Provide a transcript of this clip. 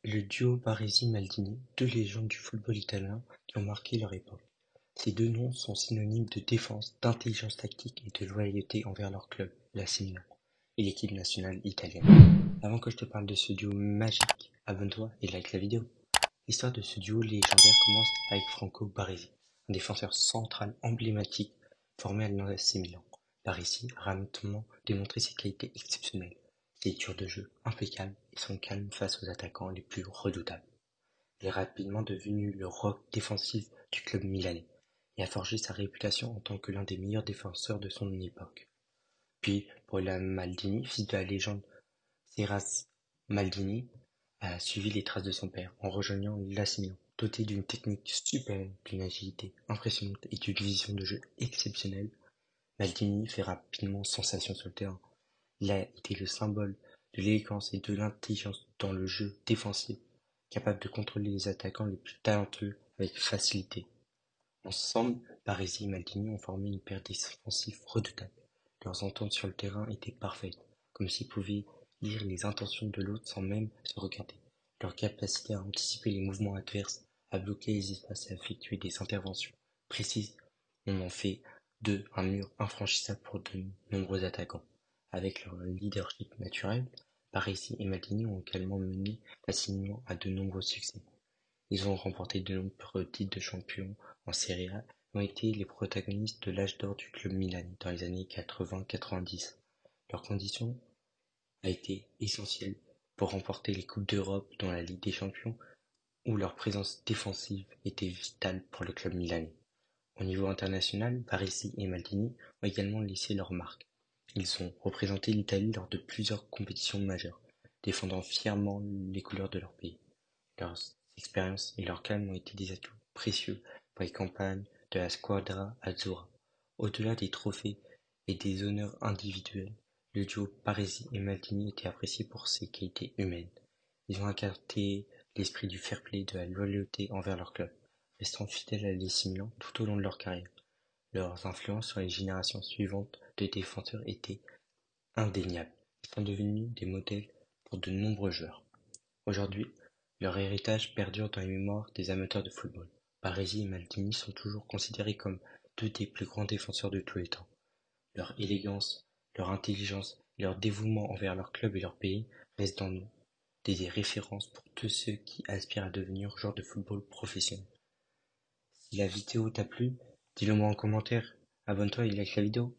Le duo Baresi-Maldini, deux légendes du football italien qui ont marqué leur époque. Ces deux noms sont synonymes de défense, d'intelligence tactique et de loyauté envers leur club, l'AC Milan, et l'équipe nationale italienne. Avant que je te parle de ce duo magique, abonne-toi et like la vidéo. L'histoire de ce duo légendaire commence avec Franco Baresi, un défenseur central emblématique formé à l'AC Milan. Baresi a rapidement démontré ses qualités exceptionnelles, ses lectures de jeu impeccables et son calme face aux attaquants les plus redoutables. Il est rapidement devenu le roc défensif du club milanais et a forgé sa réputation en tant que l'un des meilleurs défenseurs de son époque. Puis, Paolo Maldini, fils de la légende Serras Maldini, a suivi les traces de son père en rejoignant l'AC Milan, doté d'une technique supérieure, d'une agilité impressionnante et d'une vision de jeu exceptionnelle. Maldini fait rapidement sensation sur le terrain. Il a été le symbole de l'élégance et de l'intelligence dans le jeu défensif, capable de contrôler les attaquants les plus talentueux avec facilité. Ensemble, Baresi et Maldini ont formé une paire défensifs redoutable. Leurs ententes sur le terrain étaient parfaites, comme s'ils pouvaient lire les intentions de l'autre sans même se regarder. Leur capacité à anticiper les mouvements adverses, à bloquer les espaces et à effectuer des interventions précises en ont fait d'eux un mur infranchissable pour de nombreux attaquants. Avec leur leadership naturel, Baresi et Maldini ont également mené l'AC Milan à de nombreux succès. Ils ont remporté de nombreux titres de champion en Serie A et ont été les protagonistes de l'âge d'or du club milanais dans les années 80-90. Leur condition a été essentielle pour remporter les Coupes d'Europe dans la Ligue des Champions, où leur présence défensive était vitale pour le club milanais. Au niveau international, Baresi et Maldini ont également laissé leur marque. Ils ont représenté l'Italie lors de plusieurs compétitions majeures, défendant fièrement les couleurs de leur pays. Leurs expériences et leur calme ont été des atouts précieux pour les campagnes de la Squadra Azzurra. Au-delà des trophées et des honneurs individuels, le duo Baresi et Maldini était apprécié pour ses qualités humaines. Ils ont incarné l'esprit du fair-play, de la loyauté envers leur club, restant fidèles à l'AC Milan tout au long de leur carrière. Leurs influences sur les générations suivantes de défenseurs étaient indéniables. Ils sont devenus des modèles pour de nombreux joueurs. Aujourd'hui, leur héritage perdure dans les mémoires des amateurs de football. Baresi et Maldini sont toujours considérés comme deux des plus grands défenseurs de tous les temps. Leur élégance, leur intelligence et leur dévouement envers leur club et leur pays restent dans nous des références pour tous ceux qui aspirent à devenir joueurs de football professionnels. Si la vidéo t'a plu, dis-le moi en commentaire, abonne-toi et like la vidéo.